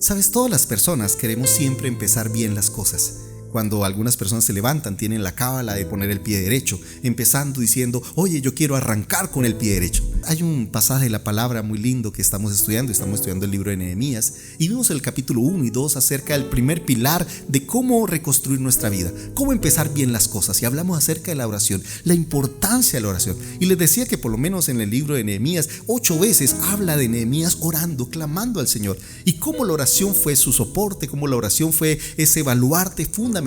Sabes, todas las personas queremos siempre empezar bien las cosas. Cuando algunas personas se levantan, tienen la cábala de poner el pie derecho, empezando diciendo, oye, yo quiero arrancar con el pie derecho. Hay un pasaje de la palabra muy lindo que estamos estudiando el libro de Nehemías, y vimos el capítulo 1 y 2 acerca del primer pilar de cómo reconstruir nuestra vida, cómo empezar bien las cosas, y hablamos acerca de la oración, la importancia de la oración. Y les decía que por lo menos en el libro de Nehemías, 8 veces habla de Nehemías orando, clamando al Señor, y cómo la oración fue su soporte, cómo la oración fue ese baluarte fundamental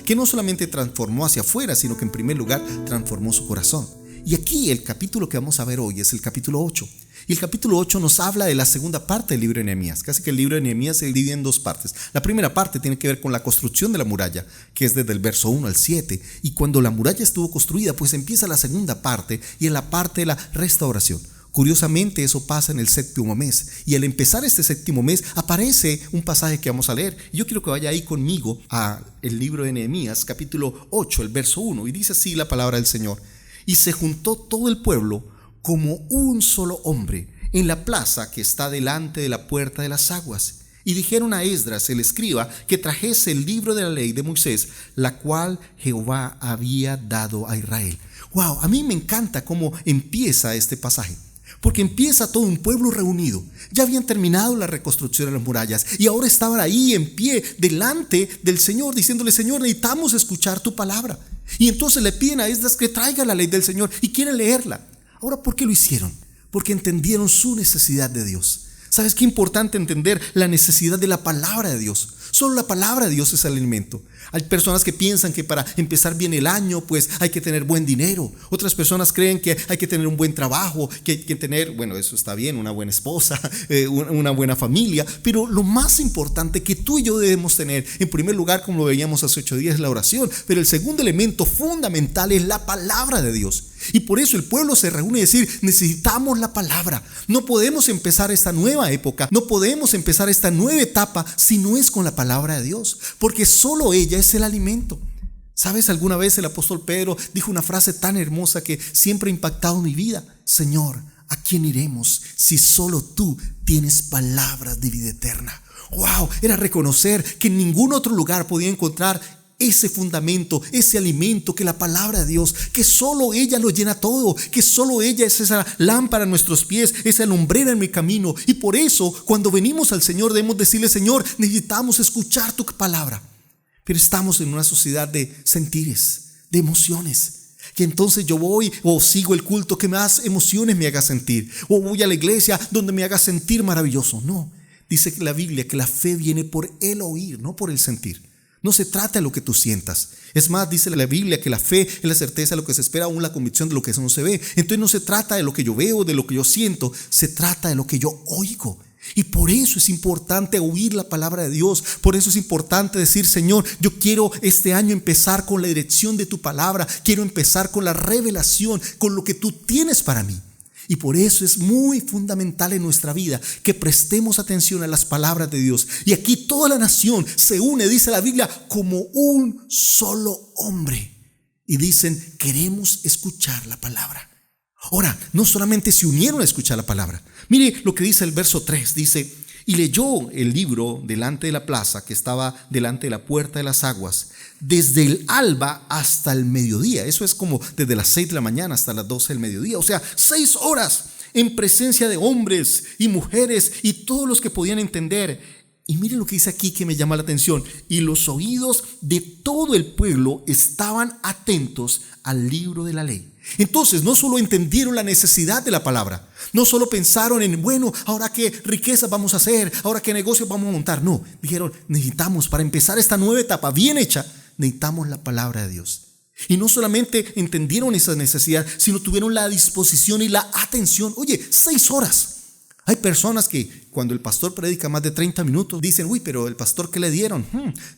que no solamente transformó hacia afuera, sino que en primer lugar transformó su corazón. Y aquí el capítulo que vamos a ver hoy es el capítulo 8. Y el capítulo 8 nos habla de la segunda parte del libro de Nehemías. Casi que el libro de Nehemías se divide en dos partes. La primera parte tiene que ver con la construcción de la muralla, que es desde el verso 1 al 7. Y cuando la muralla estuvo construida, pues empieza la segunda parte, y en la parte de la restauración. Curiosamente, eso pasa en el séptimo mes, y al empezar este séptimo mes aparece un pasaje que vamos a leer. Yo quiero que vaya ahí conmigo a el libro de Nehemías, capítulo 8, el verso 1, y dice así la palabra del Señor: y se juntó todo el pueblo como un solo hombre en la plaza que está delante de la puerta de las aguas, y dijeron a Esdras el escriba que trajese el libro de la ley de Moisés, la cual Jehová había dado a Israel. Wow, a mí me encanta cómo empieza este pasaje, porque empieza todo un pueblo reunido. Ya habían terminado la reconstrucción de las murallas y ahora estaban ahí en pie delante del Señor, diciéndole: Señor, necesitamos escuchar tu palabra. Y entonces le piden a Esdras que traiga la ley del Señor y quieren leerla. Ahora, ¿por qué lo hicieron? Porque entendieron su necesidad de Dios. ¿Sabes qué importante entender la necesidad de la palabra de Dios? Solo la palabra de Dios es el alimento. Hay personas que piensan que para empezar bien el año pues hay que tener buen dinero. Otras personas creen que hay que tener un buen trabajo, que hay que tener, bueno, eso está bien, una buena esposa, una buena familia. Pero lo más importante que tú y yo debemos tener, en primer lugar, como lo veíamos hace 8 días, es la oración. Pero el segundo elemento fundamental es la palabra de Dios. Y por eso el pueblo se reúne y decir: necesitamos la palabra. No podemos empezar esta nueva época, no podemos empezar esta nueva etapa si no es con la palabra de Dios, porque solo ella es el alimento. ¿Sabes? Alguna vez el apóstol Pedro dijo una frase tan hermosa que siempre ha impactado mi vida: Señor, ¿a quién iremos si solo tú tienes palabras de vida eterna? Wow, era reconocer que en ningún otro lugar podía encontrar ese fundamento, ese alimento, que la palabra de Dios, que solo ella lo llena todo, que solo ella es esa lámpara a nuestros pies, esa lumbrera en mi camino. Y por eso cuando venimos al Señor debemos decirle: Señor, necesitamos escuchar tu palabra. Pero estamos en una sociedad de sentires, de emociones, que entonces yo voy o sigo el culto que más emociones me haga sentir, o voy a la iglesia donde me haga sentir maravilloso. No, dice que la Biblia que la fe viene por el oír, no por el sentir. No se trata de lo que tú sientas. Es más, dice la Biblia que la fe es la certeza de lo que se espera, aún la convicción de lo que no se ve. Entonces no se trata de lo que yo veo, de lo que yo siento, se trata de lo que yo oigo. Y por eso es importante oír la palabra de Dios. Por eso es importante decir: Señor, yo quiero este año empezar con la dirección de tu palabra. Quiero empezar con la revelación, con lo que tú tienes para mí. Y por eso es muy fundamental en nuestra vida que prestemos atención a las palabras de Dios. Y aquí toda la nación se une, dice la Biblia, como un solo hombre. Y dicen: queremos escuchar la palabra. Ahora, no solamente se unieron a escuchar la palabra. Mire lo que dice el verso 3, dice: y leyó el libro delante de la plaza que estaba delante de la puerta de las aguas, desde el alba hasta el mediodía. Eso es como desde las 6 de la mañana hasta las 12 del mediodía. O sea, 6 horas en presencia de hombres y mujeres y todos los que podían entender. Y mire lo que dice aquí que me llama la atención: y los oídos de todo el pueblo estaban atentos al libro de la ley. Entonces no solo entendieron la necesidad de la palabra, no solo pensaron en, bueno, ahora qué riquezas vamos a hacer, ahora qué negocios vamos a montar. No, dijeron: necesitamos, para empezar esta nueva etapa bien hecha, necesitamos la palabra de Dios. Y no solamente entendieron esa necesidad, sino tuvieron la disposición y la atención. Oye, 6 horas. Hay personas que cuando el pastor predica más de 30 minutos dicen: uy, pero el pastor, ¿qué le dieron?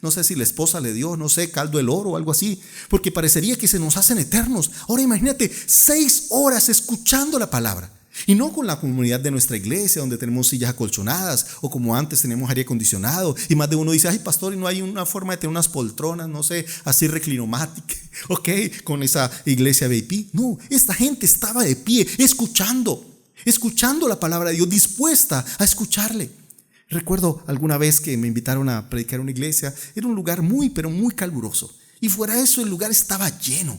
No sé si la esposa le dio, no sé, caldo del oro o algo así, porque parecería que se nos hacen eternos. Ahora imagínate, 6 horas escuchando la palabra. Y no con la comunidad de nuestra iglesia, donde tenemos sillas acolchonadas, o como antes tenemos aire acondicionado, y más de uno dice: ay, pastor, y no hay una forma de tener unas poltronas, no sé, así reclinomática, ok, con esa iglesia VIP. No, esta gente estaba de pie, escuchando la palabra de Dios, dispuesta a escucharle. Recuerdo alguna vez que me invitaron a predicar en una iglesia. Era un lugar muy, pero muy caluroso. Y fuera de eso, el lugar estaba lleno.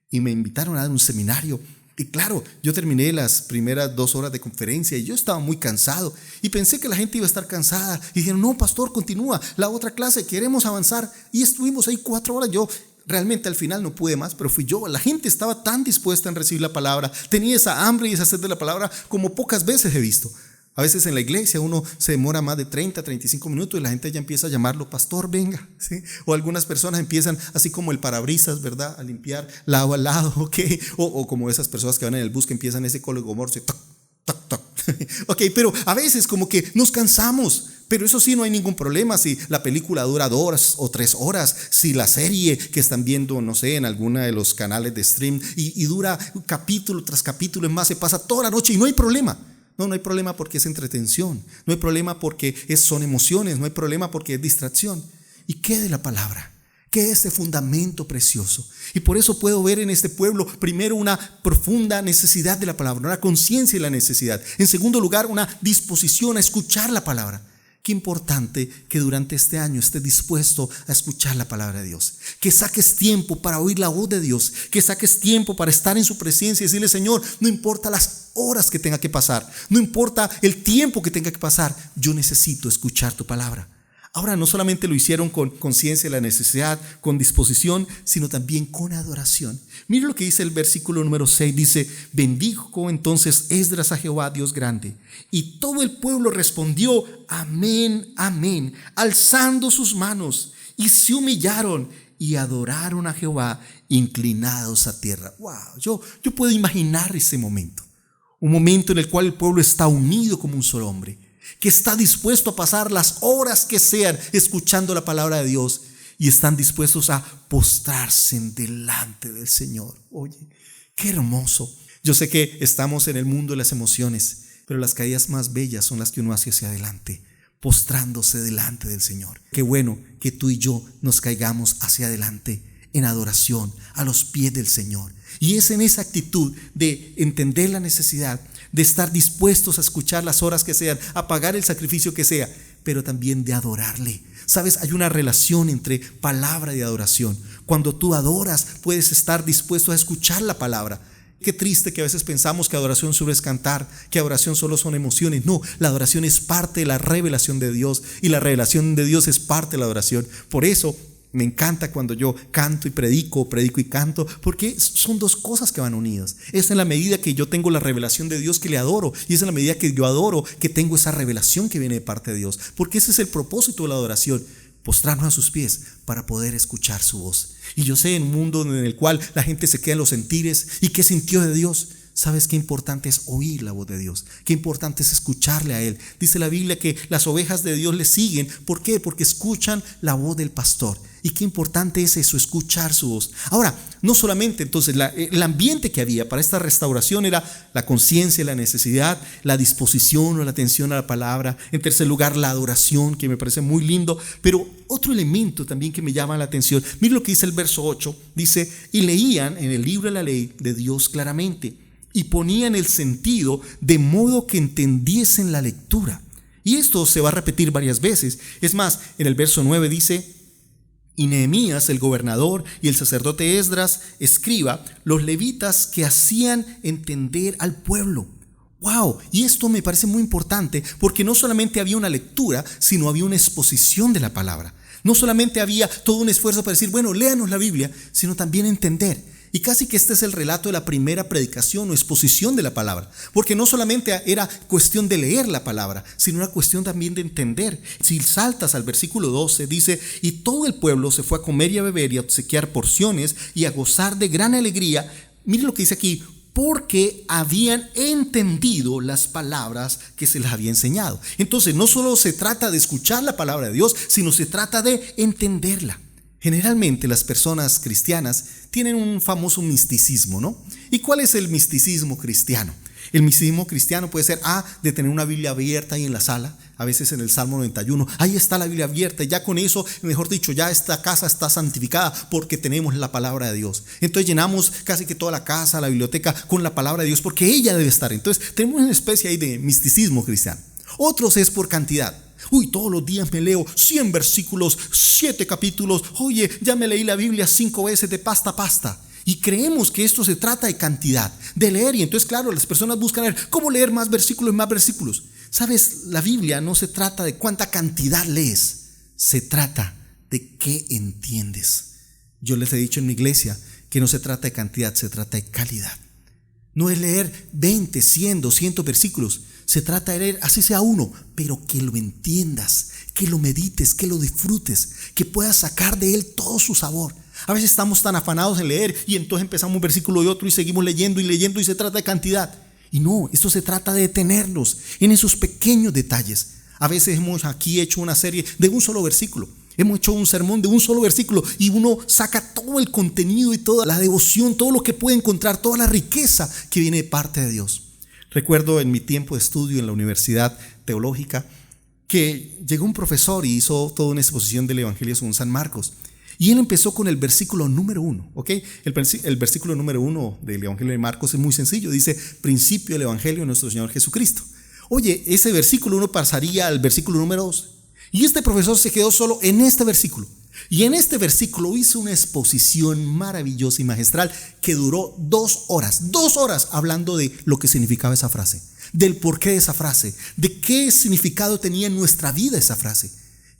Y me invitaron a dar un seminario. Y claro, yo terminé las primeras 2 horas de conferencia y yo estaba muy cansado. Y pensé que la gente iba a estar cansada. Y dijeron, no, pastor, continúa la otra clase, queremos avanzar. Y estuvimos ahí 4 horas. Yo realmente al final no pude más, pero fui yo. La gente estaba tan dispuesta en recibir la palabra. Tenía esa hambre y esa sed de la palabra como pocas veces he visto. A veces en la iglesia uno se demora más de 30, 35 minutos y la gente ya empieza a llamarlo, pastor, venga, ¿sí? O algunas personas empiezan así como el parabrisas, ¿verdad? A limpiar lado a lado, ¿ok? O como esas personas que van en el bus que empiezan ese código morse, toc, toc, toc. Ok, pero a veces como que nos cansamos. Pero eso sí, no hay ningún problema si la película dura 2 o 3 horas, si la serie que están viendo, no sé, en alguna de los canales de stream y dura capítulo tras capítulo, es más, se pasa toda la noche y no hay problema. No hay problema porque es entretención, no hay problema porque son emociones, no hay problema porque es distracción. ¿Y qué de la palabra? ¿Qué es ese fundamento precioso? Y por eso puedo ver en este pueblo, primero, una profunda necesidad de la palabra, una conciencia de la necesidad. En segundo lugar, una disposición a escuchar la palabra. Qué importante que durante este año estés dispuesto a escuchar la palabra de Dios. Que saques tiempo para oír la voz de Dios. Que saques tiempo para estar en su presencia y decirle, Señor, no importa las horas que tenga que pasar, no importa el tiempo que tenga que pasar, yo necesito escuchar tu palabra. Ahora, no solamente lo hicieron con conciencia de la necesidad, con disposición, sino también con adoración. Mire lo que dice el versículo número 6, dice, bendijo entonces Esdras a Jehová, Dios grande. Y todo el pueblo respondió, amén, amén, alzando sus manos, y se humillaron y adoraron a Jehová, inclinados a tierra. Wow, yo puedo imaginar ese momento. Un momento en el cual el pueblo está unido como un solo hombre, que está dispuesto a pasar las horas que sean escuchando la palabra de Dios y están dispuestos a postrarse delante del Señor. Oye, qué hermoso. Yo sé que estamos en el mundo de las emociones, pero las caídas más bellas son las que uno hace hacia adelante, postrándose delante del Señor. Qué bueno que tú y yo nos caigamos hacia adelante en adoración a los pies del Señor. Y es en esa actitud de entender la necesidad, de estar dispuestos a escuchar las horas que sean, a pagar el sacrificio que sea, pero también de adorarle. Sabes, hay una relación entre palabra y adoración. Cuando tú adoras, puedes estar dispuesto a escuchar la palabra. Qué triste que a veces pensamos que adoración solo es cantar, que adoración solo son emociones. No, la adoración es parte de la revelación de Dios y la revelación de Dios es parte de la adoración. Por eso me encanta cuando yo canto y predico y canto, porque son 2 cosas que van unidas. Es en la medida que yo tengo la revelación de Dios que le adoro, y es en la medida que yo adoro que tengo esa revelación que viene de parte de Dios, porque ese es el propósito de la adoración, postrarnos a sus pies para poder escuchar su voz. Y yo sé, en un mundo en el cual la gente se queda en los sentires, ¿y qué sintió de Dios? ¿Sabes qué importante es oír la voz de Dios? Qué importante es escucharle a Él. Dice la Biblia que las ovejas de Dios le siguen. ¿Por qué? Porque escuchan la voz del pastor. Y qué importante es eso, escuchar su voz. Ahora, no solamente entonces el ambiente que había para esta restauración era la conciencia, la necesidad, la disposición o la atención a la palabra. En tercer lugar, la adoración, que me parece muy lindo. Pero otro elemento también que me llama la atención. Mira lo que dice el verso 8. Dice, y leían en el libro de la ley de Dios claramente, y ponían el sentido de modo que entendiesen la lectura. Y esto se va a repetir varias veces. Es más, en el verso 9 dice, y Nehemías, el gobernador, y el sacerdote Esdras, escriba, los levitas que hacían entender al pueblo. Wow, y esto me parece muy importante porque no solamente había una lectura, sino había una exposición de la palabra. No solamente había todo un esfuerzo para decir, bueno, léanos la Biblia, sino también entender. Y casi que este es el relato de la primera predicación o exposición de la palabra, porque no solamente era cuestión de leer la palabra, sino era cuestión también de entender. Si saltas al versículo 12, dice, y todo el pueblo se fue a comer y a beber y a obsequiar porciones y a gozar de gran alegría. Mire lo que dice aquí, porque habían entendido las palabras que se les había enseñado. Entonces no solo se trata de escuchar la palabra de Dios, sino se trata de entenderla. Generalmente las personas cristianas tienen un famoso misticismo, ¿no? ¿Y cuál es el misticismo cristiano? El misticismo cristiano puede ser de tener una Biblia abierta ahí en la sala, a veces en el Salmo 91, ahí está la Biblia abierta y ya con eso, mejor dicho, ya esta casa está santificada porque tenemos la palabra de Dios. Entonces llenamos casi que toda la casa, la biblioteca con la palabra de Dios porque ella debe estar. Entonces tenemos una especie ahí de misticismo cristiano. Otros es por cantidad. Uy, todos los días me leo 100 versículos, 7 capítulos. Oye, ya me leí la Biblia 5 veces de pasta a pasta. Y creemos que esto se trata de cantidad, de leer. Y entonces, claro, las personas buscan ver cómo leer más versículos y más versículos. ¿Sabes? La Biblia no se trata de cuánta cantidad lees. Se trata de qué entiendes. Yo les he dicho en mi iglesia que no se trata de cantidad, se trata de calidad. No es leer 20, 100, 200 versículos. Se trata de leer, así sea uno, pero que lo entiendas, que lo medites, que lo disfrutes, que puedas sacar de él todo su sabor. A veces estamos tan afanados en leer y entonces empezamos un versículo y otro y seguimos leyendo y se trata de cantidad. Y no, esto se trata de detenernos en esos pequeños detalles. A veces hemos aquí hecho una serie de un solo versículo. Hemos hecho un sermón de un solo versículo y uno saca todo el contenido y toda la devoción, todo lo que puede encontrar, toda la riqueza que viene de parte de Dios. Recuerdo en mi tiempo de estudio en la Universidad Teológica que llegó un profesor y hizo toda una exposición del Evangelio según San Marcos. Y él empezó con el versículo número 1, ¿ok? El versículo número 1 del Evangelio de Marcos es muy sencillo. Dice, principio del Evangelio de nuestro Señor Jesucristo. Oye, ese versículo 1 pasaría al versículo número 2. Y este profesor se quedó solo en este versículo. Y en este versículo hizo una exposición maravillosa y magistral que duró 2 horas. 2 horas hablando de lo que significaba esa frase, del porqué de esa frase, de qué significado tenía en nuestra vida esa frase.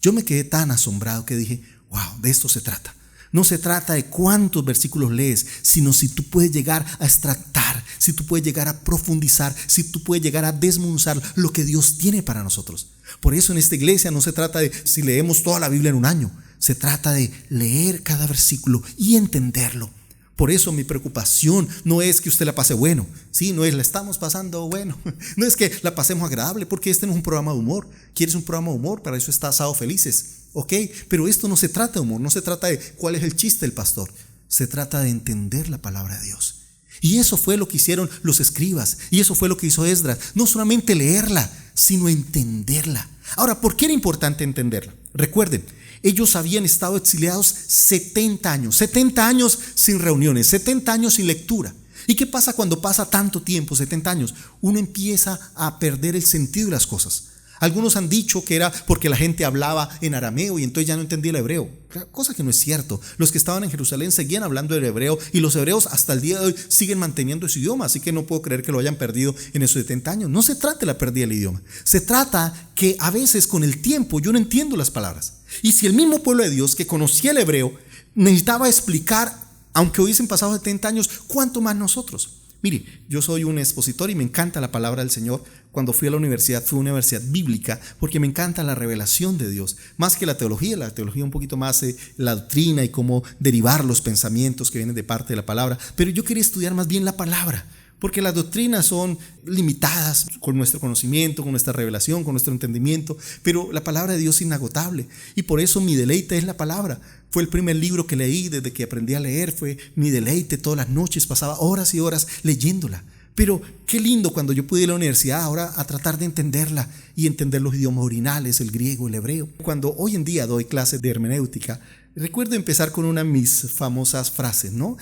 Yo me quedé tan asombrado que dije, wow, de esto se trata. No se trata de cuántos versículos lees, sino si tú puedes llegar a extractar, si tú puedes llegar a profundizar, si tú puedes llegar a desmenuzar lo que Dios tiene para nosotros. Por eso en esta iglesia no se trata de si leemos toda la Biblia en un año. Se trata de leer cada versículo y entenderlo. Por eso mi preocupación no es que usted la pase bueno. Sí, no es la estamos pasando bueno. No es que la pasemos agradable, porque este no es un programa de humor. ¿Quieres un programa de humor? Para eso está Sábado Felices. ¿Ok? Pero esto no se trata de humor, no se trata de cuál es el chiste del pastor. Se trata de entender la palabra de Dios. Y eso fue lo que hicieron los escribas. Y eso fue lo que hizo Esdras. No solamente leerla, sino entenderla. Ahora, ¿por qué era importante entenderla? Recuerden, ellos habían estado exiliados 70 años sin reuniones, 70 años sin lectura. ¿Y qué pasa cuando pasa tanto tiempo, 70 años? Uno empieza a perder el sentido de las cosas. Algunos han dicho que era porque la gente hablaba en arameo y entonces ya no entendía el hebreo, cosa que no es cierto. Los que estaban en Jerusalén seguían hablando el hebreo y los hebreos hasta el día de hoy siguen manteniendo su idioma, así que no puedo creer que lo hayan perdido en esos 70 años. No se trata de la pérdida del idioma, se trata que a veces con el tiempo yo no entiendo las palabras. Y si el mismo pueblo de Dios que conocía el hebreo necesitaba explicar, aunque hubiesen pasado 70 años, ¿cuánto más nosotros? Mire, yo soy un expositor y me encanta la palabra del Señor. Cuando fui a la universidad, fui a una universidad bíblica porque me encanta la revelación de Dios, más que la teología un poquito más la doctrina y cómo derivar los pensamientos que vienen de parte de la palabra. Pero yo quería estudiar más bien la palabra, porque las doctrinas son limitadas con nuestro conocimiento, con nuestra revelación, con nuestro entendimiento, pero la palabra de Dios es inagotable y por eso mi deleite es la palabra. Fue el primer libro que leí desde que aprendí a leer, fue mi deleite. Todas las noches pasaba horas y horas leyéndola. Pero qué lindo cuando yo pude ir a la universidad ahora a tratar de entenderla y entender los idiomas originales, el griego, el hebreo. Cuando hoy en día doy clases de hermenéutica, recuerdo empezar con una de mis famosas frases, ¿no?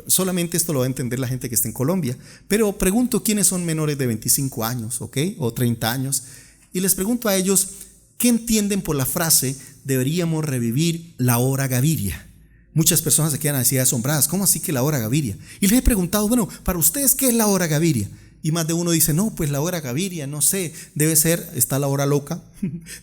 Solamente esto lo va a entender la gente que está en Colombia, pero pregunto quiénes son menores de 25 años, ¿ok? O 30 años, y les pregunto a ellos, ¿qué entienden por la frase deberíamos revivir la hora Gaviria? Muchas personas se quedan así asombradas, ¿cómo así que la hora Gaviria? Y les he preguntado, bueno, para ustedes, ¿qué es la hora Gaviria? Y más de uno dice, no, pues la hora Gaviria, no sé, debe ser, está la hora loca,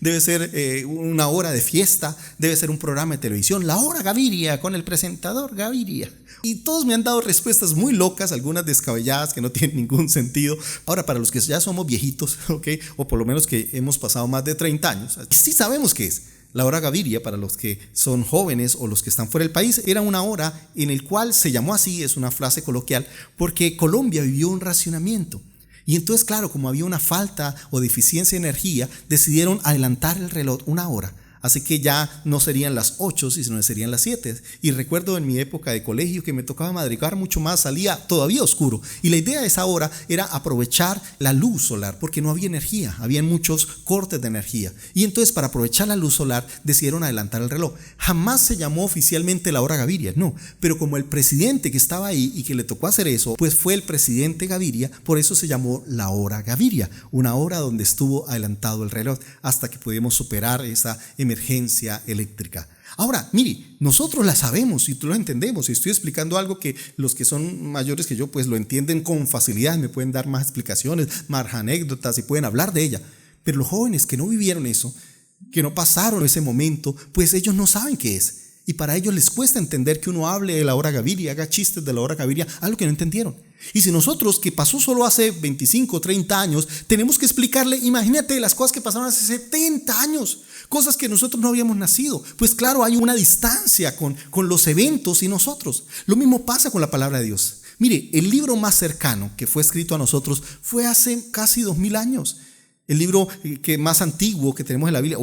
debe ser una hora de fiesta, debe ser un programa de televisión, la hora Gaviria con el presentador Gaviria. Y todos me han dado respuestas muy locas, algunas descabelladas que no tienen ningún sentido. Ahora, para los que ya somos viejitos, ¿ok? O por lo menos que hemos pasado más de 30 años, sí sabemos qué es. La hora Gaviria, para los que son jóvenes o los que están fuera del país, era una hora en el cual se llamó así, es una frase coloquial, porque Colombia vivió un racionamiento. Y entonces, claro, como había una falta o deficiencia de energía, decidieron adelantar el reloj una hora Así que ya no serían las 8, sino serían las 7. Y recuerdo en mi época de colegio que me tocaba madrugar mucho más, salía todavía oscuro. Y la idea de esa hora era aprovechar la luz solar, porque no había energía, habían muchos cortes de energía. Y entonces para aprovechar la luz solar decidieron adelantar el reloj. Jamás se llamó oficialmente la hora Gaviria, no. Pero como el presidente que estaba ahí y que le tocó hacer eso, pues fue el presidente Gaviria, por eso se llamó la hora Gaviria, una hora donde estuvo adelantado el reloj hasta que pudimos superar esa emergencia eléctrica. Ahora, mire, nosotros la sabemos y tú lo entendemos, y estoy explicando algo que los que son mayores que yo pues lo entienden con facilidad, me pueden dar más explicaciones, más anécdotas y pueden hablar de ella. Pero los jóvenes que no vivieron eso, que no pasaron ese momento, pues ellos no saben qué es. Y para ellos les cuesta entender que uno hable de la hora Gaviria, haga chistes de la hora Gaviria, algo que no entendieron. Y si nosotros, que pasó solo hace 25 o 30 años, tenemos que explicarle, imagínate las cosas que pasaron hace 70 años, cosas que nosotros no habíamos nacido. Pues claro, hay una distancia con los eventos y nosotros. Lo mismo pasa con la palabra de Dios. Mire, el libro más cercano que fue escrito a nosotros fue hace casi 2000 años. El libro que más antiguo que tenemos en la Biblia,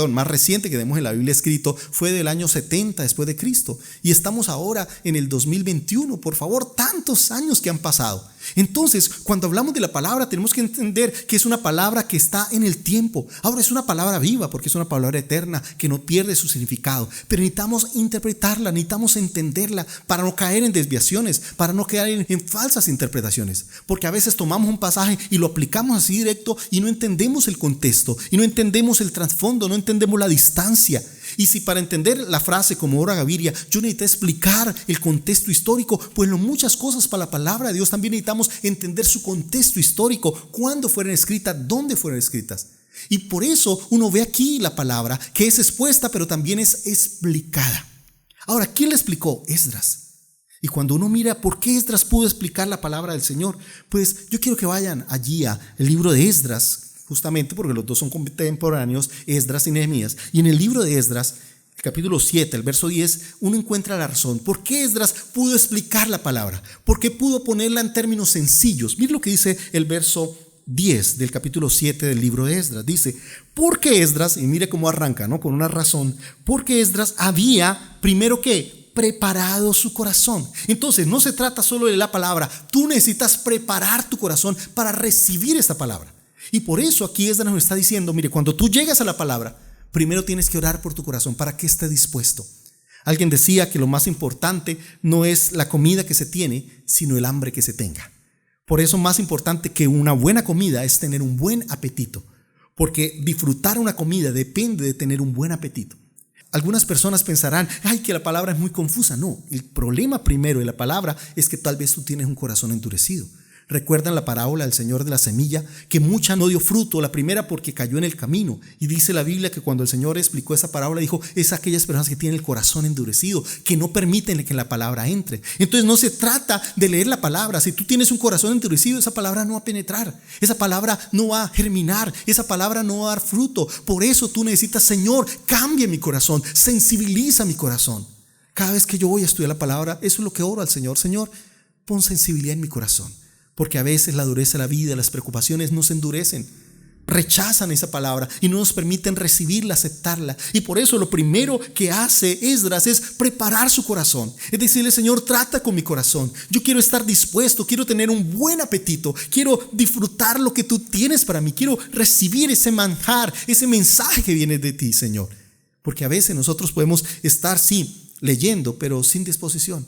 más reciente que tenemos en la Biblia escrito, fue del año 70 después de Cristo. Y estamos ahora en el 2021, por favor, tantos años que han pasado. Entonces, cuando hablamos de la palabra, tenemos que entender que es una palabra que está en el tiempo. Ahora es una palabra viva, porque es una palabra eterna que no pierde su significado. Pero necesitamos interpretarla, necesitamos entenderla para no caer en desviaciones, para no caer en falsas interpretaciones. Porque a veces tomamos un pasaje y lo aplicamos así directo y no entendemos el contexto, y no entendemos el trasfondo, no entendemos la distancia. Y si para entender la frase como hora Gaviria yo necesito explicar el contexto histórico, pues muchas cosas para la palabra de Dios también necesitamos entender su contexto histórico, cuándo fueron escritas, dónde fueron escritas. Y por eso uno ve aquí la palabra que es expuesta pero también es explicada. Ahora, ¿quién la explicó? Esdras. Y cuando uno mira por qué Esdras pudo explicar la palabra del Señor, pues yo quiero que vayan allí al libro de Esdras, justamente porque los dos son contemporáneos, Esdras y Nehemías. Y en el libro de Esdras, el capítulo 7, el verso 10, uno encuentra la razón. ¿Por qué Esdras pudo explicar la palabra? ¿Por qué pudo ponerla en términos sencillos? Mira lo que dice el verso 10 del capítulo 7 del libro de Esdras. Dice, porque Esdras, y mire cómo arranca, ¿no? Con una razón, porque Esdras había, primero que, preparado su corazón. Entonces no se trata solo de la palabra, tú necesitas preparar tu corazón para recibir esta palabra. Y por eso aquí Esdras nos está diciendo, mire, cuando tú llegas a la palabra, primero tienes que orar por tu corazón para que esté dispuesto. Alguien decía que lo más importante no es la comida que se tiene, sino el hambre que se tenga. Por eso más importante que una buena comida es tener un buen apetito, porque disfrutar una comida depende de tener un buen apetito. Algunas personas pensarán, que la palabra es muy confusa. No, el problema primero de la palabra es que tal vez tú tienes un corazón endurecido. ¿Recuerdan la parábola del Señor de la semilla? Que mucha no dio fruto, la primera porque cayó en el camino. Y dice la Biblia que cuando el Señor explicó esa parábola, dijo, es aquellas personas que tienen el corazón endurecido, que no permiten que la palabra entre. Entonces no se trata de leer la palabra. Si tú tienes un corazón endurecido, esa palabra no va a penetrar, esa palabra no va a germinar, esa palabra no va a dar fruto. Por eso tú necesitas, Señor, cambia mi corazón, sensibiliza mi corazón. Cada vez que yo voy a estudiar la palabra, eso es lo que oro al Señor. Señor, pon sensibilidad en mi corazón. Porque a veces la dureza de la vida, las preocupaciones nos endurecen, rechazan esa palabra y no nos permiten recibirla, aceptarla. Y por eso lo primero que hace Esdras es preparar su corazón. Es decirle, Señor, trata con mi corazón. Yo quiero estar dispuesto, quiero tener un buen apetito, quiero disfrutar lo que tú tienes para mí, quiero recibir ese manjar, ese mensaje que viene de ti, Señor. Porque a veces nosotros podemos estar, sí, leyendo, pero sin disposición.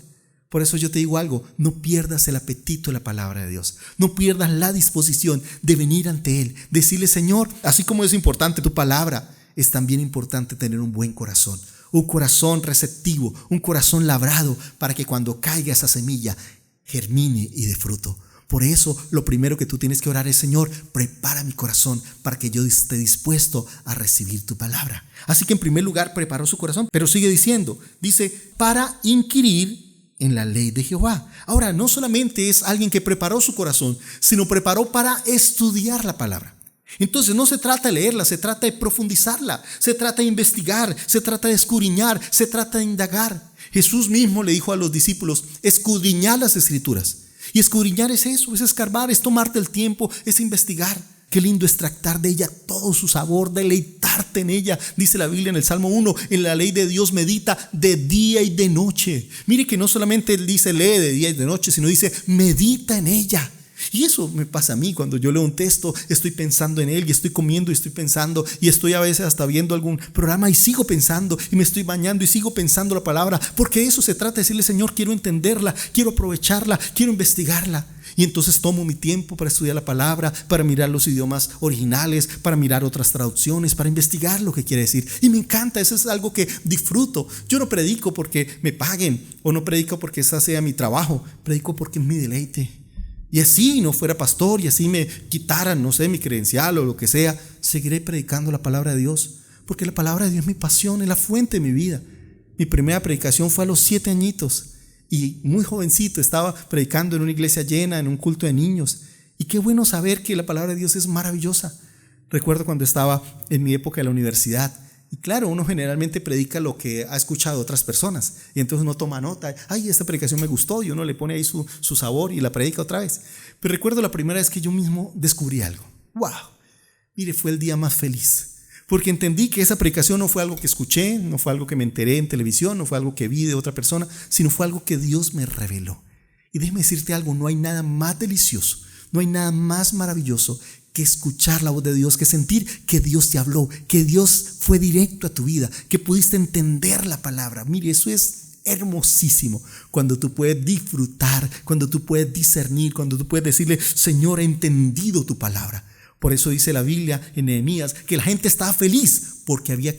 Por eso yo te digo algo, no pierdas el apetito de la palabra de Dios, no pierdas la disposición de venir ante Él, decirle, Señor, así como es importante tu palabra, es también importante tener un buen corazón, un corazón receptivo, un corazón labrado para que cuando caiga esa semilla germine y dé fruto. Por eso lo primero que tú tienes que orar es, Señor, prepara mi corazón para que yo esté dispuesto a recibir tu palabra. Así que en primer lugar preparó su corazón, pero sigue diciendo, dice, para inquirir en la ley de Jehová. Ahora, no solamente es alguien que preparó su corazón, sino preparó para estudiar la palabra. Entonces no se trata de leerla, se trata de profundizarla, se trata de investigar, se trata de escudriñar, se trata de indagar. Jesús mismo le dijo a los discípulos, escudriñad las escrituras. Y escudriñar es eso, es escarbar, es tomarte el tiempo, es investigar. Qué lindo extractar de ella todo su sabor, deleitarte en ella. Dice la Biblia en el Salmo 1, en la ley de Dios medita de día y de noche. Mire que no solamente él dice lee de día y de noche, sino dice medita en ella. Y eso me pasa a mí cuando yo leo un texto, estoy pensando en él y estoy comiendo y estoy pensando y estoy a veces hasta viendo algún programa y sigo pensando y me estoy bañando y sigo pensando la palabra, porque eso se trata de decirle: Señor, quiero entenderla, quiero aprovecharla, quiero investigarla. Y entonces tomo mi tiempo para estudiar la palabra, para mirar los idiomas originales, para mirar otras traducciones, para investigar lo que quiere decir. Y me encanta, eso es algo que disfruto. Yo no predico porque me paguen o no predico porque ese sea mi trabajo, predico porque es mi deleite. Y así no fuera pastor y así me quitaran, no sé, mi credencial o lo que sea, seguiré predicando la palabra de Dios, porque la palabra de Dios es mi pasión, es la fuente de mi vida. Mi primera predicación fue a los 7 añitos y muy jovencito estaba predicando en una iglesia llena, en un culto de niños. Y qué bueno saber que la palabra de Dios es maravillosa. Recuerdo cuando estaba en mi época de la universidad. Y claro, uno generalmente predica lo que ha escuchado otras personas. Y entonces uno toma nota. Ay, esta predicación me gustó. Y uno le pone ahí su sabor y la predica otra vez. Pero recuerdo la primera vez que yo mismo descubrí algo. ¡Wow! Mire, fue el día más feliz. Porque entendí que esa predicación no fue algo que escuché, no fue algo que me enteré en televisión, no fue algo que vi de otra persona, sino fue algo que Dios me reveló. Y déjeme decirte algo, no hay nada más delicioso, no hay nada más maravilloso que escuchar la voz de Dios, que sentir que Dios te habló, que Dios fue directo a tu vida, que pudiste entender la palabra. Mire, eso es hermosísimo, cuando tú puedes disfrutar, cuando tú puedes discernir, cuando tú puedes decirle: Señor, he entendido tu palabra. Por eso dice la Biblia en Nehemías que la gente estaba feliz porque había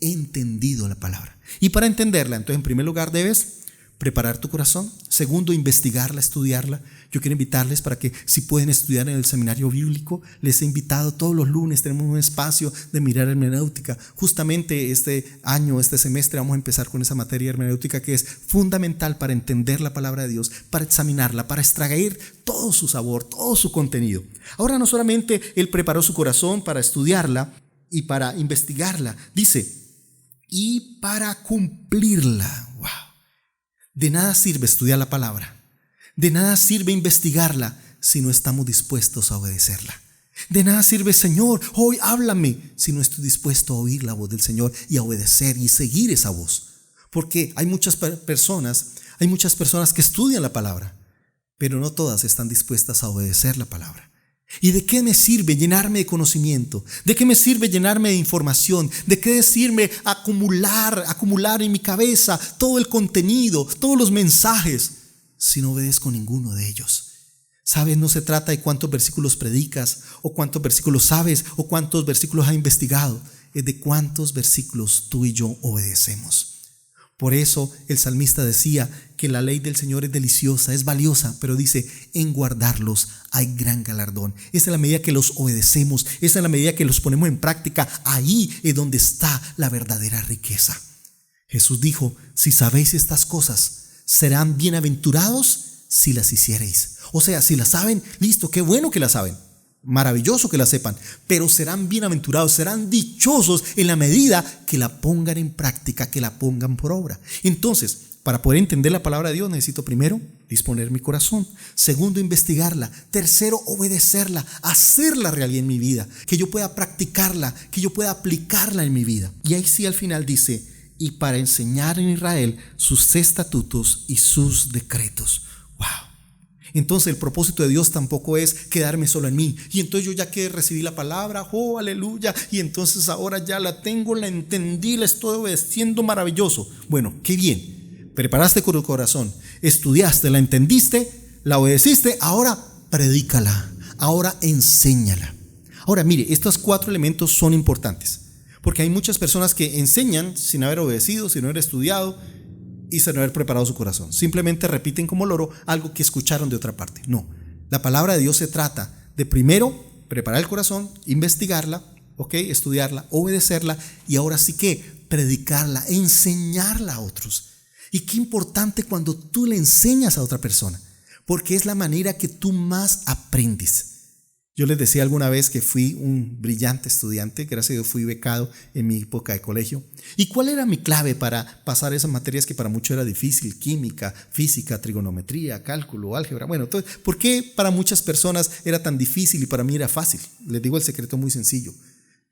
entendido la palabra. Y para entenderla, entonces en primer lugar debes preparar tu corazón. Segundo, investigarla, estudiarla. Yo quiero invitarles para que, si pueden estudiar en el seminario bíblico, les he invitado todos los lunes, tenemos un espacio de mirar hermenéutica. Justamente este año, este semestre, vamos a empezar con esa materia hermenéutica que es fundamental para entender la palabra de Dios, para examinarla, para extraer todo su sabor, todo su contenido. Ahora, no solamente él preparó su corazón para estudiarla y para investigarla, dice, y para cumplirla. ¡Wow! De nada sirve estudiar la palabra, de nada sirve investigarla si no estamos dispuestos a obedecerla. De nada sirve: Señor, hoy háblame, si no estoy dispuesto a oír la voz del Señor y a obedecer y seguir esa voz. Porque hay muchas personas que estudian la palabra, pero no todas están dispuestas a obedecer la palabra. ¿Y de qué me sirve llenarme de conocimiento? ¿De qué me sirve llenarme de información? ¿De qué sirve acumular en mi cabeza todo el contenido, todos los mensajes, si no obedezco ninguno de ellos? ¿Sabes? No se trata de cuántos versículos predicas, o cuántos versículos sabes, o cuántos versículos has investigado. Es de cuántos versículos tú y yo obedecemos. Por eso el salmista decía que la ley del Señor es deliciosa, es valiosa, pero dice: en guardarlos hay gran galardón. Esa es la medida que los obedecemos, esa es la medida que los ponemos en práctica. Ahí es donde está la verdadera riqueza. Jesús dijo: si sabéis estas cosas, serán bienaventurados si las hiciereis. O sea, si las saben, listo, qué bueno que las saben. Maravilloso que la sepan, pero serán bienaventurados, serán dichosos en la medida que la pongan en práctica, que la pongan por obra. Entonces, para poder entender la palabra de Dios, necesito primero disponer mi corazón. Segundo, investigarla. Tercero, obedecerla, hacerla real en mi vida, que yo pueda practicarla, que yo pueda aplicarla en mi vida. Y ahí sí al final dice: y para enseñar en Israel sus estatutos y sus decretos. ¡Wow! Entonces el propósito de Dios tampoco es quedarme solo en mí. Y entonces yo ya que recibí la palabra, ¡oh, aleluya! Y entonces ahora ya la tengo, la entendí, la estoy obedeciendo, maravilloso. Bueno, qué bien. Preparaste con tu corazón, estudiaste, la entendiste, la obedeciste, ahora predícala, ahora enséñala. Ahora mire, estos 4 elementos son importantes, porque hay muchas personas que enseñan sin haber obedecido, sin haber estudiado y sin haber preparado su corazón. Simplemente repiten como loro algo que escucharon de otra parte. No, la palabra de Dios se trata de primero preparar el corazón, investigarla, estudiarla, obedecerla y ahora sí que predicarla, enseñarla a otros. Y qué importante cuando tú le enseñas a otra persona, porque es la manera que tú más aprendes. Yo les decía alguna vez que fui un brillante estudiante, gracias a Dios fui becado en mi época de colegio. ¿Y cuál era mi clave para pasar esas materias que para muchos era difícil? Química, física, trigonometría, cálculo, álgebra. Bueno, entonces, ¿por qué para muchas personas era tan difícil y para mí era fácil? Les digo el secreto muy sencillo.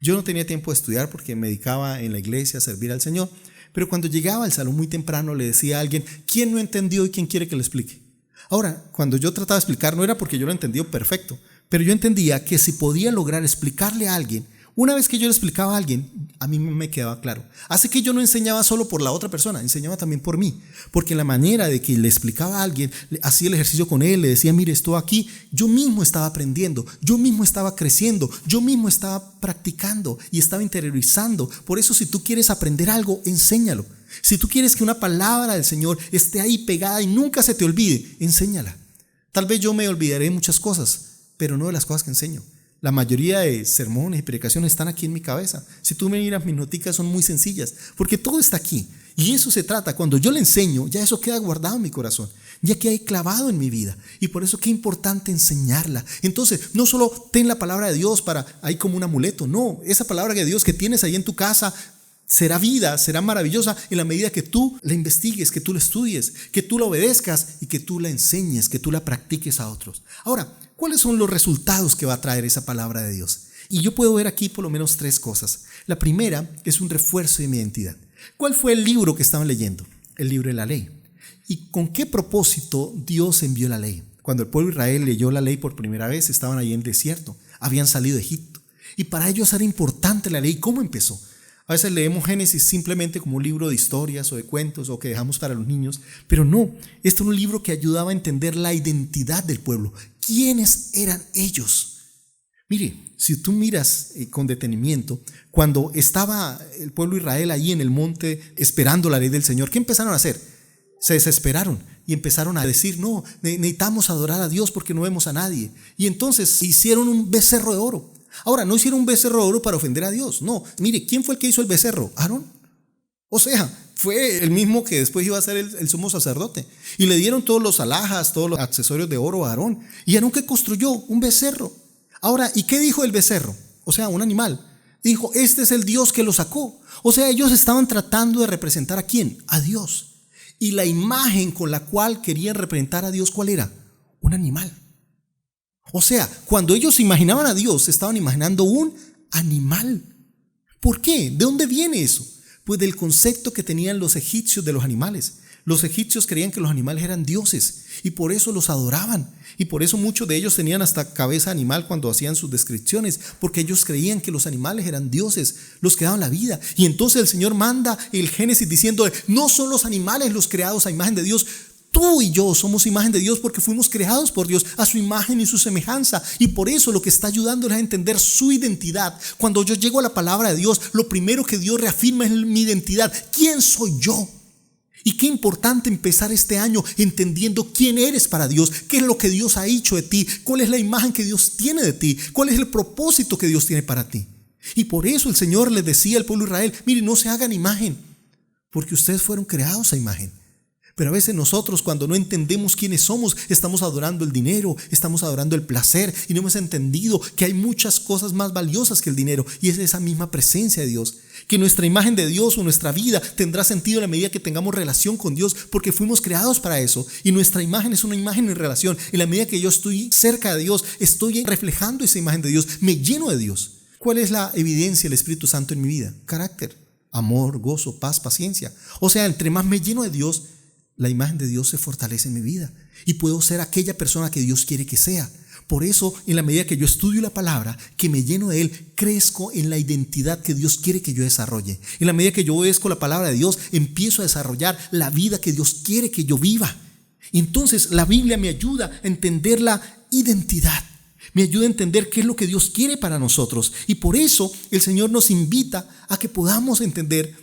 Yo no tenía tiempo de estudiar porque me dedicaba en la iglesia a servir al Señor, pero cuando llegaba al salón muy temprano le decía a alguien, ¿quién no entendió y quién quiere que le explique? Ahora, cuando yo trataba de explicar no era porque yo lo entendía perfecto, pero yo entendía que si podía lograr explicarle a alguien, una vez que yo le explicaba a alguien, a mí me quedaba claro. Así que yo no enseñaba solo por la otra persona, enseñaba también por mí. Porque la manera de que le explicaba a alguien, hacía el ejercicio con él, le decía, mire, esto aquí, yo mismo estaba aprendiendo, yo mismo estaba creciendo, yo mismo estaba practicando y estaba interiorizando. Por eso si tú quieres aprender algo, enséñalo. Si tú quieres que una palabra del Señor esté ahí pegada y nunca se te olvide, enséñala. Tal vez yo me olvidaré de muchas cosas, pero no de las cosas que enseño. La mayoría de sermones y predicaciones están aquí en mi cabeza. Si tú me miras, mis noticas son muy sencillas, porque todo está aquí. Y eso se trata. Cuando yo le enseño, ya eso queda guardado en mi corazón, ya queda clavado en mi vida. Y por eso qué importante enseñarla. Entonces, no solo ten la palabra de Dios para ahí como un amuleto. No, esa palabra de Dios que tienes ahí en tu casa será vida, será maravillosa en la medida que tú la investigues, que tú la estudies, que tú la obedezcas y que tú la enseñes, que tú la practiques a otros. Ahora, ¿cuáles son los resultados que va a traer esa palabra de Dios? Y yo puedo ver aquí por lo menos 3 cosas. La primera es un refuerzo de mi identidad. ¿Cuál fue el libro que estaban leyendo? El libro de la ley. ¿Y con qué propósito Dios envió la ley? Cuando el pueblo de Israel leyó la ley por primera vez, estaban ahí en el desierto, habían salido de Egipto. Y para ellos era importante la ley. ¿Cómo empezó? A veces leemos Génesis simplemente como un libro de historias o de cuentos o que dejamos para los niños, pero no, este era un libro que ayudaba a entender la identidad del pueblo. ¿Quiénes eran ellos? Mire, si tú miras con detenimiento, cuando estaba el pueblo de Israel ahí en el monte esperando la ley del Señor, ¿qué empezaron a hacer? Se desesperaron y empezaron a decir, no, necesitamos adorar a Dios porque no vemos a nadie. Y entonces hicieron un becerro de oro. Ahora, no hicieron un becerro de oro para ofender a Dios, no. Mire, ¿quién fue el que hizo el becerro? Aarón. O sea, fue el mismo que después iba a ser el sumo sacerdote. Y le dieron todos los alhajas, todos los accesorios de oro a Aarón. Y Aarón que construyó un becerro. Ahora, ¿y qué dijo el becerro? O sea, un animal. Dijo, este es el Dios que lo sacó. O sea, ellos estaban tratando de representar ¿a quién? A Dios. Y la imagen con la cual querían representar a Dios, ¿cuál era? Un animal. O sea, cuando ellos imaginaban a Dios, estaban imaginando un animal. ¿Por qué? ¿De dónde viene eso? Pues del concepto que tenían los egipcios de los animales. Los egipcios creían que los animales eran dioses y por eso los adoraban. Y por eso muchos de ellos tenían hasta cabeza animal cuando hacían sus descripciones, porque ellos creían que los animales eran dioses, los que daban la vida. Y entonces el Señor manda el Génesis diciendo, no son los animales los creados a imagen de Dios. Tú y yo somos imagen de Dios porque fuimos creados por Dios a su imagen y su semejanza. Y por eso lo que está ayudando es a entender su identidad. Cuando yo llego a la palabra de Dios, lo primero que Dios reafirma es mi identidad. ¿Quién soy yo? Y qué importante empezar este año entendiendo quién eres para Dios, qué es lo que Dios ha hecho de ti, cuál es la imagen que Dios tiene de ti, cuál es el propósito que Dios tiene para ti. Y por eso el Señor les decía al pueblo de Israel, mire, no se hagan imagen, porque ustedes fueron creados a imagen. Pero a veces nosotros cuando no entendemos quiénes somos, estamos adorando el dinero, estamos adorando el placer y no hemos entendido que hay muchas cosas más valiosas que el dinero y es esa misma presencia de Dios. Que nuestra imagen de Dios o nuestra vida tendrá sentido en la medida que tengamos relación con Dios porque fuimos creados para eso y nuestra imagen es una imagen en relación. En la medida que yo estoy cerca de Dios, estoy reflejando esa imagen de Dios, me lleno de Dios. ¿Cuál es la evidencia del Espíritu Santo en mi vida? Carácter, amor, gozo, paz, paciencia. O sea, entre más me lleno de Dios, la imagen de Dios se fortalece en mi vida y puedo ser aquella persona que Dios quiere que sea. Por eso, en la medida que yo estudio la palabra, que me lleno de Él, crezco en la identidad que Dios quiere que yo desarrolle. En la medida que yo obedezco la palabra de Dios, empiezo a desarrollar la vida que Dios quiere que yo viva. Entonces, la Biblia me ayuda a entender la identidad. Me ayuda a entender qué es lo que Dios quiere para nosotros. Y por eso, el Señor nos invita a que podamos entender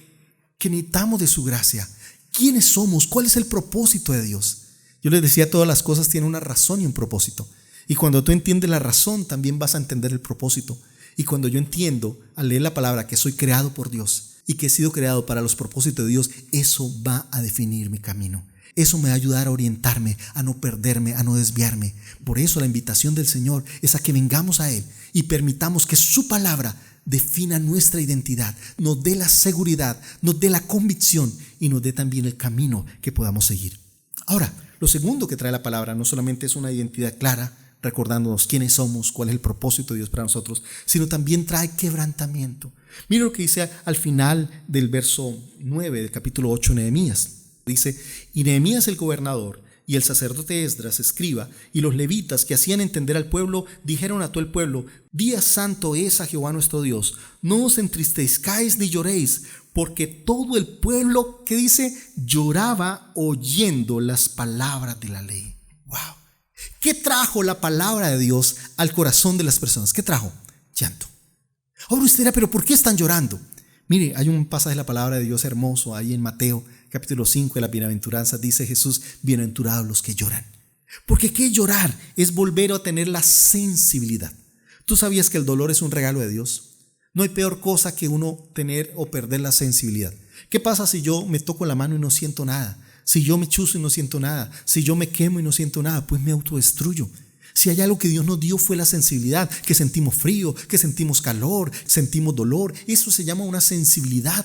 que necesitamos de su gracia. ¿Quiénes somos? ¿Cuál es el propósito de Dios? Yo les decía, todas las cosas tienen una razón y un propósito. Y cuando tú entiendes la razón, también vas a entender el propósito. Y cuando yo entiendo, al leer la palabra, que soy creado por Dios y que he sido creado para los propósitos de Dios, eso va a definir mi camino. Eso me va a ayudar a orientarme, a no perderme, a no desviarme. Por eso la invitación del Señor es a que vengamos a Él y permitamos que su palabra defina nuestra identidad, nos dé la seguridad, nos dé la convicción y nos dé también el camino que podamos seguir. Ahora, lo segundo que trae la palabra no solamente es una identidad clara, recordándonos quiénes somos, cuál es el propósito de Dios para nosotros, sino también trae quebrantamiento. Mira lo que dice al final del verso 9 del capítulo 8 de Nehemías. Dice: y Nehemías el gobernador y el sacerdote Esdras escriba y los levitas que hacían entender al pueblo dijeron a todo el pueblo: día santo es a Jehová nuestro Dios, no os entristezcáis ni lloréis, porque todo el pueblo, que dice, lloraba oyendo las palabras de la ley. Wow. ¿Qué trajo la palabra de Dios al corazón de las personas? ¿Qué trajo? Llanto. Ahora usted dirá: pero ¿por qué están llorando? Mire, hay un pasaje de la palabra de Dios hermoso ahí en Mateo capítulo 5 de la bienaventuranza. Dice Jesús: bienaventurados los que lloran. Porque ¿qué llorar? Es volver a tener la sensibilidad. ¿Tú sabías que el dolor es un regalo de Dios? No hay peor cosa que uno tener o perder la sensibilidad. ¿Qué pasa si yo me toco la mano y no siento nada? Si yo me chuzo y no siento nada, si yo me quemo y no siento nada, pues me autodestruyo. Si hay algo que Dios nos dio fue la sensibilidad, que sentimos frío, que sentimos calor, sentimos dolor. Eso se llama una sensibilidad.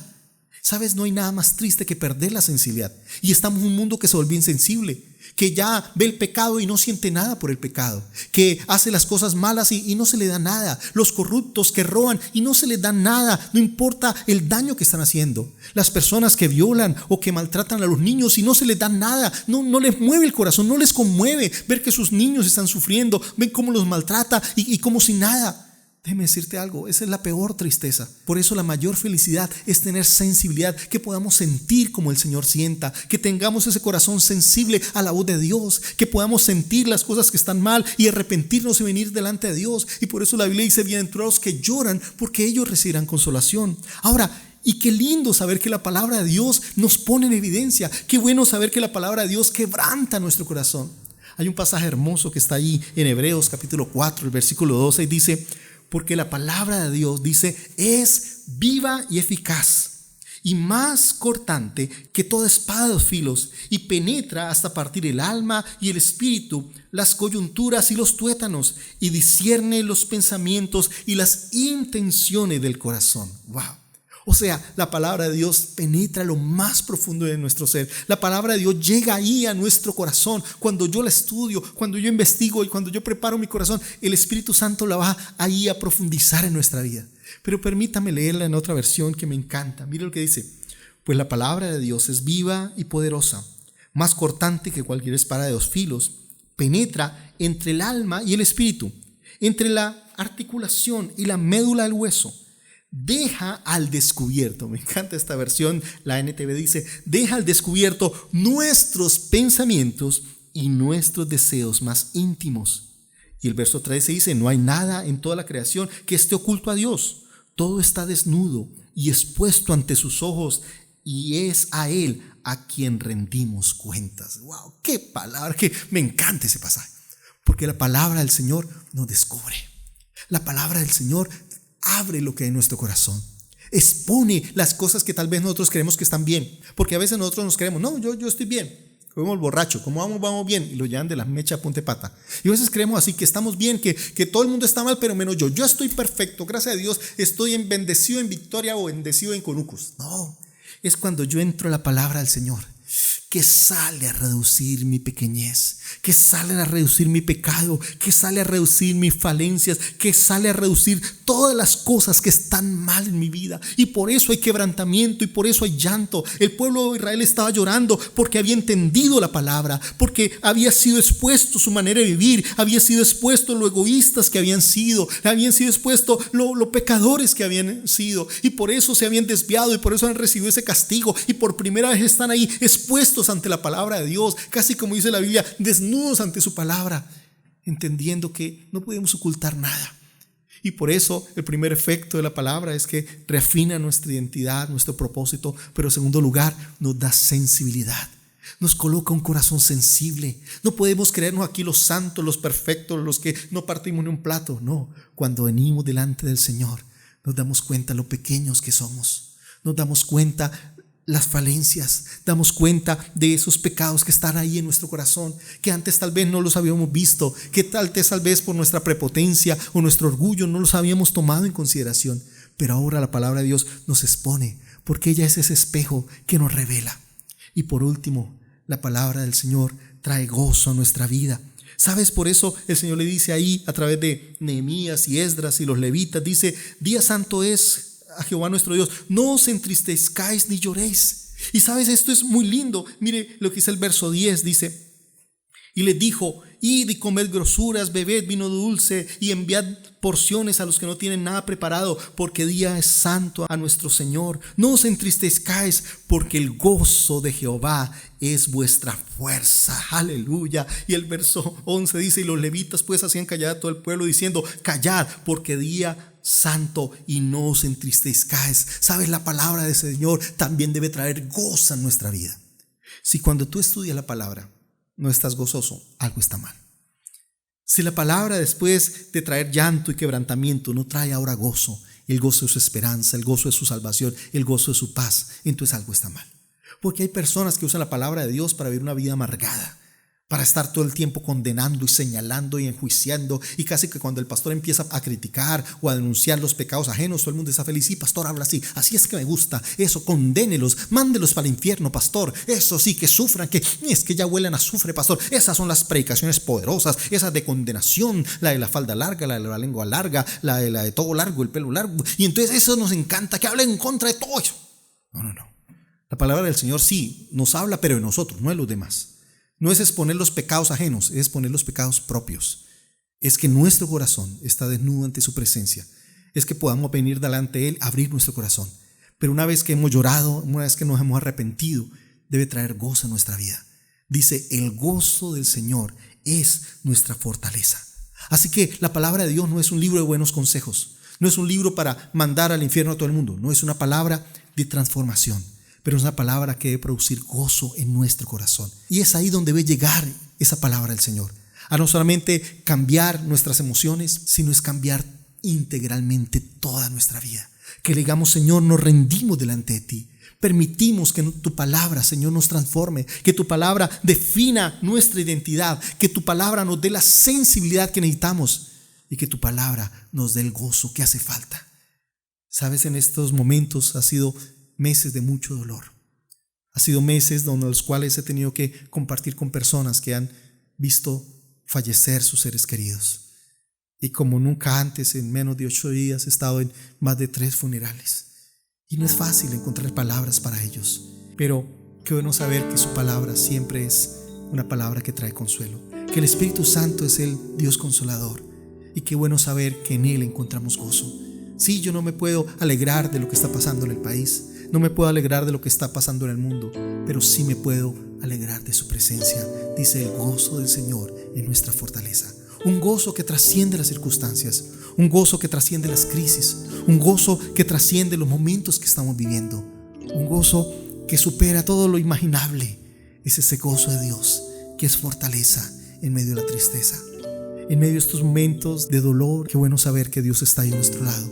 ¿Sabes? No hay nada más triste que perder la sensibilidad. Y estamos en un mundo que se volvió insensible, que ya ve el pecado y no siente nada por el pecado, que hace las cosas malas y no se le da nada, los corruptos que roban y no se les da nada, no importa el daño que están haciendo, las personas que violan o que maltratan a los niños y no se les da nada, no les mueve el corazón, no les conmueve ver que sus niños están sufriendo, ven cómo los maltrata y como si nada. Déjeme decirte algo, esa es la peor tristeza. Por eso la mayor felicidad es tener sensibilidad, que podamos sentir como el Señor sienta, que tengamos ese corazón sensible a la voz de Dios, que podamos sentir las cosas que están mal y arrepentirnos y venir delante de Dios. Y por eso la Biblia dice: bienaventurados que lloran, porque ellos recibirán consolación. Ahora, y qué lindo saber que la palabra de Dios nos pone en evidencia. Qué bueno saber que la palabra de Dios quebranta nuestro corazón. Hay un pasaje hermoso que está ahí en Hebreos capítulo 4, el versículo 12, y dice: porque la palabra de Dios, dice, es viva y eficaz y más cortante que toda espada de dos filos, y penetra hasta partir el alma y el espíritu, las coyunturas y los tuétanos, y discierne los pensamientos y las intenciones del corazón. Wow. O sea, la palabra de Dios penetra lo más profundo de nuestro ser. La palabra de Dios llega ahí a nuestro corazón. Cuando yo la estudio, cuando yo investigo y cuando yo preparo mi corazón, el Espíritu Santo la va ahí a profundizar en nuestra vida. Pero permítame leerla en otra versión que me encanta. Mira lo que dice: pues la palabra de Dios es viva y poderosa, más cortante que cualquier espada de dos filos, penetra entre el alma y el espíritu, entre la articulación y la médula del hueso. Deja al descubierto, me encanta esta versión, la NTV dice: deja al descubierto nuestros pensamientos y nuestros deseos más íntimos. Y el verso 13 dice: no hay nada en toda la creación que esté oculto a Dios, todo está desnudo y expuesto ante sus ojos, y es a Él a quien rendimos cuentas. Wow, qué palabra, que me encanta ese pasaje, porque la palabra del Señor nos descubre. La palabra del Señor abre lo que hay en nuestro corazón, expone las cosas que tal vez nosotros creemos que están bien, porque a veces nosotros nos creemos: no, yo estoy bien, como el borracho, como vamos bien, y lo llevan de la mecha a punta de pata. Y a veces creemos así, que estamos bien, que todo el mundo está mal, pero menos yo estoy perfecto, gracias a Dios, estoy bendecido en victoria o bendecido en conucos. No, es cuando yo entro a la palabra del Señor que sale a reducir mi pequeñez, que sale a reducir mi pecado, que sale a reducir mis falencias, que sale a reducir todas las cosas que están mal en mi vida. Y por eso hay quebrantamiento y por eso hay llanto. El pueblo de Israel estaba llorando porque había entendido la palabra, porque había sido expuesto su manera de vivir, había sido expuesto lo egoístas que habían sido expuesto lo pecadores que habían sido, y por eso se habían desviado y por eso han recibido ese castigo, y por primera vez están ahí expuestos ante la palabra de Dios, casi como dice la Biblia, desnudos ante su palabra, entendiendo que no podemos ocultar nada. Y por eso el primer efecto de la palabra es que refina nuestra identidad, nuestro propósito, pero en segundo lugar nos da sensibilidad, nos coloca un corazón sensible. No podemos creernos aquí los santos, los perfectos, los que no partimos ni un plato. No, cuando venimos delante del Señor nos damos cuenta lo pequeños que somos, nos damos cuenta las falencias, damos cuenta de esos pecados que están ahí en nuestro corazón, que antes tal vez no los habíamos visto, que tal vez por nuestra prepotencia o nuestro orgullo no los habíamos tomado en consideración. Pero ahora la palabra de Dios nos expone, porque ella es ese espejo que nos revela. Y por último, la palabra del Señor trae gozo a nuestra vida. ¿Sabes? Por eso el Señor le dice ahí a través de Nehemías y Esdras y los levitas, dice: día santo es a Jehová nuestro Dios, no os entristezcáis ni lloréis. Y sabes, esto es muy lindo. Mire lo que dice el verso 10, dice: y les dijo: id y comed grosuras, bebed vino dulce y enviad porciones a los que no tienen nada preparado, porque día es santo a nuestro Señor. No os entristezcáis, porque el gozo de Jehová es vuestra fuerza. Aleluya. Y el verso 11 dice: y los levitas pues hacían callar a todo el pueblo, diciendo: callad, porque día santo, y no os entristezcáis. Sabes, la palabra del Señor también debe traer gozo en nuestra vida. Si cuando tú estudias la palabra no estás gozoso, algo está mal. Si la palabra, después de traer llanto y quebrantamiento, no trae ahora gozo, el gozo de su esperanza, el gozo de su salvación, el gozo de su paz, entonces algo está mal. Porque hay personas que usan la palabra de Dios para vivir una vida amargada, para estar todo el tiempo condenando y señalando y enjuiciando, y casi que cuando el pastor empieza a criticar o a denunciar los pecados ajenos, todo el mundo está feliz. Sí, pastor, habla así es que me gusta, eso, condénelos, mándelos para el infierno, pastor, eso sí, que sufran, que es que ya huelen a azufre, pastor. Esas son las predicaciones poderosas, esas de condenación, la de la falda larga, la de la lengua larga, la de todo largo, el pelo largo, y entonces eso nos encanta, que hablen en contra de todo eso. No. La palabra del Señor sí nos habla, pero de nosotros, no de los demás. No es exponer los pecados ajenos, es exponer los pecados propios. Es que nuestro corazón está desnudo ante su presencia. Es que podamos venir delante de Él, abrir nuestro corazón. Pero una vez que hemos llorado, una vez que nos hemos arrepentido, debe traer gozo a nuestra vida. Dice: el gozo del Señor es nuestra fortaleza. Así que la palabra de Dios no es un libro de buenos consejos. No es un libro para mandar al infierno a todo el mundo. No, es una palabra de transformación. Pero es una palabra que debe producir gozo en nuestro corazón. Y es ahí donde debe llegar esa palabra del Señor. A no solamente cambiar nuestras emociones, sino es cambiar integralmente toda nuestra vida. Que le digamos: Señor, nos rendimos delante de ti. Permitimos que tu palabra, Señor, nos transforme. Que tu palabra defina nuestra identidad. Que tu palabra nos dé la sensibilidad que necesitamos. Y que tu palabra nos dé el gozo que hace falta. Sabes, en estos momentos ha sido meses de mucho dolor. Ha sido meses donde los cuales he tenido que compartir con personas que han visto fallecer sus seres queridos. Y como nunca antes, en menos de 8 días, he estado en más de 3 funerales. Y no es fácil encontrar palabras para ellos. Pero qué bueno saber que su palabra siempre es una palabra que trae consuelo. Que el Espíritu Santo es el Dios consolador. Y qué bueno saber que en Él encontramos gozo. Sí, yo no me puedo alegrar de lo que está pasando en el país. No me puedo alegrar de lo que está pasando en el mundo, pero sí me puedo alegrar de su presencia. Dice: el gozo del Señor es nuestra fortaleza. Un gozo que trasciende las circunstancias, un gozo que trasciende las crisis, un gozo que trasciende los momentos que estamos viviendo, un gozo que supera todo lo imaginable. Es ese gozo de Dios que es fortaleza en medio de la tristeza. En medio de estos momentos de dolor, qué bueno saber que Dios está ahí a nuestro lado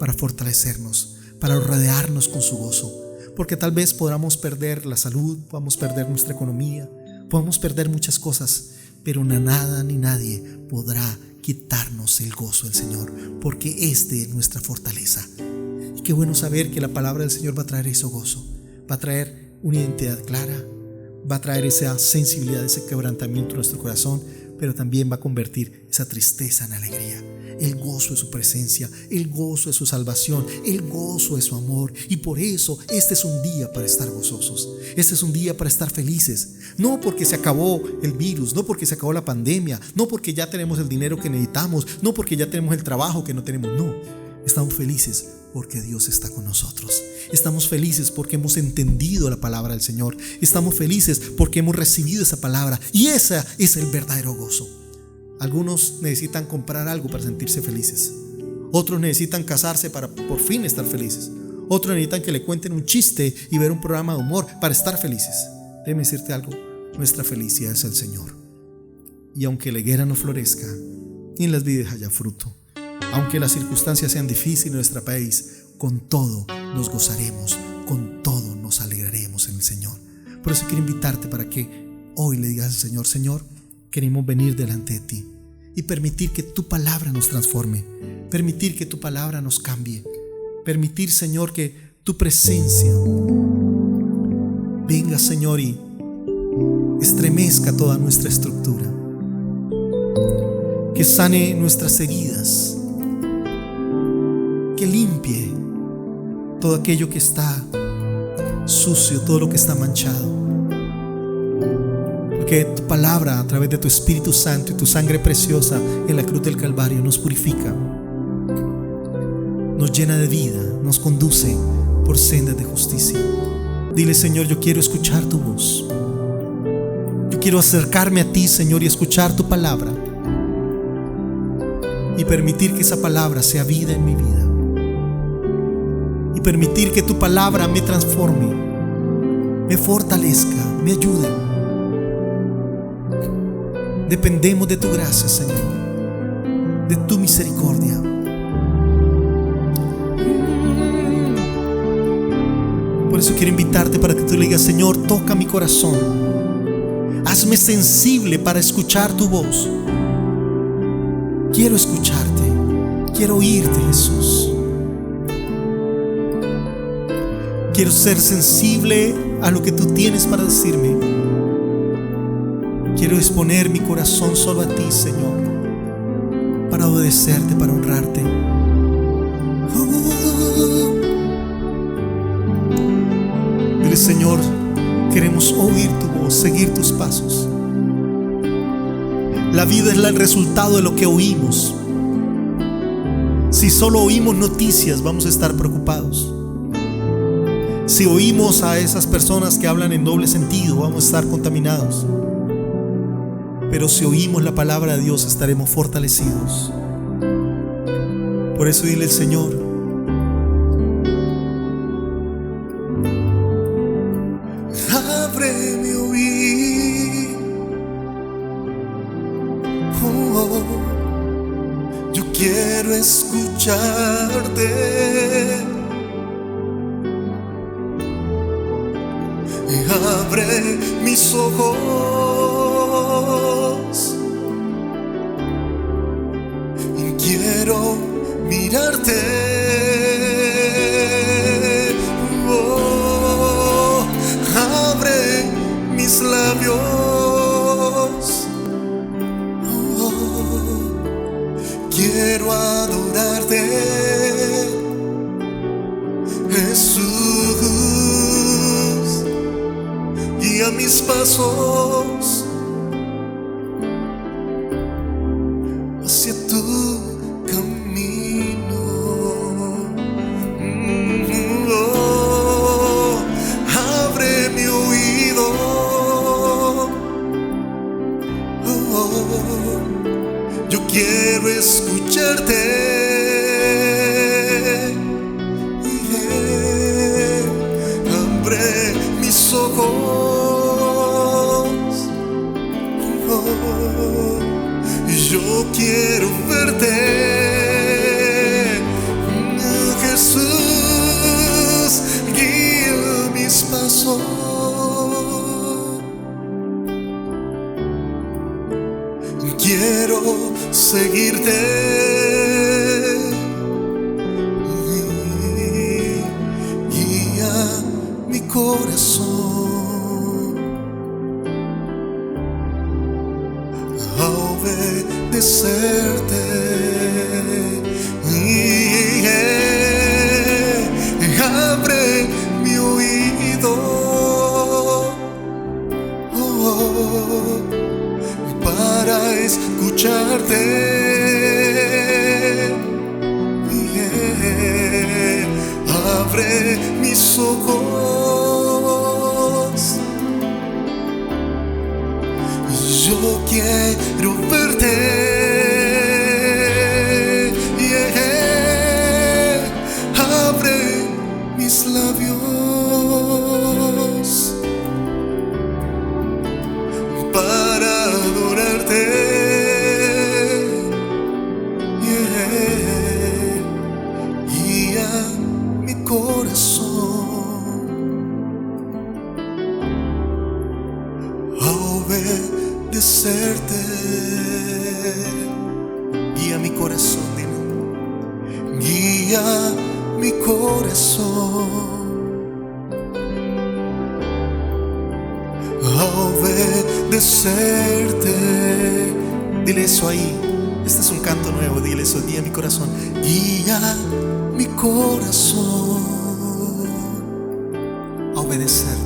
para fortalecernos, para rodearnos con su gozo, porque tal vez podamos perder la salud, podamos perder nuestra economía, podamos perder muchas cosas, pero nada ni nadie podrá quitarnos el gozo del Señor, porque este es nuestra fortaleza. Y qué bueno saber que la palabra del Señor va a traer ese gozo, va a traer una identidad clara, va a traer esa sensibilidad, ese quebrantamiento en nuestro corazón, pero también va a convertir esa tristeza en alegría. El gozo de su presencia, el gozo de su salvación, el gozo de su amor. Y por eso este es un día para estar gozosos. Este es un día para estar felices. No porque se acabó el virus, no porque se acabó la pandemia, no porque ya tenemos el dinero que necesitamos, no porque ya tenemos el trabajo que no tenemos. No, estamos felices porque Dios está con nosotros. Estamos felices porque hemos entendido la palabra del Señor. Estamos felices porque hemos recibido esa palabra. Y ese es el verdadero gozo. Algunos necesitan comprar algo para sentirse felices. Otros necesitan casarse para por fin estar felices. Otros necesitan que le cuenten un chiste y ver un programa de humor para estar felices. Déjame decirte algo: nuestra felicidad es el Señor. Y aunque la higuera no florezca, ni en las vides haya fruto, aunque las circunstancias sean difíciles en nuestro país, con todo nos gozaremos, con todo nos alegraremos. Por eso quiero invitarte para que hoy le digas al Señor: Señor, queremos venir delante de ti y permitir que tu palabra nos transforme, permitir que tu palabra nos cambie, permitir, Señor, que tu presencia venga, Señor, y estremezca toda nuestra estructura, que sane nuestras heridas, que limpie todo aquello que está sucio, todo lo que está manchado. Porque tu palabra, a través de tu Espíritu Santo y tu sangre preciosa en la cruz del Calvario, nos purifica, nos llena de vida, nos conduce por sendas de justicia. Dile: Señor, yo quiero escuchar tu voz. Yo quiero acercarme a ti, Señor, y escuchar tu palabra, y permitir que esa palabra sea vida en mi vida, y permitir que tu palabra me transforme, me fortalezca, me ayude. Dependemos de tu gracia, Señor, de tu misericordia. Por eso quiero invitarte para que tú le digas: Señor, toca mi corazón, hazme sensible para escuchar tu voz. Quiero escucharte, quiero oírte, Jesús. Quiero ser sensible a lo que tú tienes para decirme. Quiero exponer mi corazón solo a ti, Señor, para obedecerte, para honrarte. Dile: Señor, queremos oír tu voz, seguir tus pasos. La vida es el resultado de lo que oímos. Si solo oímos noticias, vamos a estar preocupados. Si oímos a esas personas que hablan en doble sentido, vamos a estar contaminados. Pero si oímos la palabra de Dios, estaremos fortalecidos. Por eso dile al Señor: abre mi oído, yo quiero escucharte. Abre mis ojos, quiero mirarte. Oh, abre mis labios. Oh, quiero adorarte, Jesús. Guía mis pasos hacia tu camino. Oh, abre mi oído. Oh, yo quiero escucharte. Abre mis ojos. Yo quiero verte, Jesús, guía mis pasos. Quiero seguirte, guía mi corazón a obedecerte. Abre mi oído, para escucharte. Abre mis ojos, yo quiero verte. Abre mis labios para adorarte. Guía mi corazón obedecerte. Guía mi corazón, dile. Guía mi corazón a obedecerte. Dile eso ahí. Este es un canto nuevo. Dile eso. Guía mi corazón. Guía mi corazón a obedecer.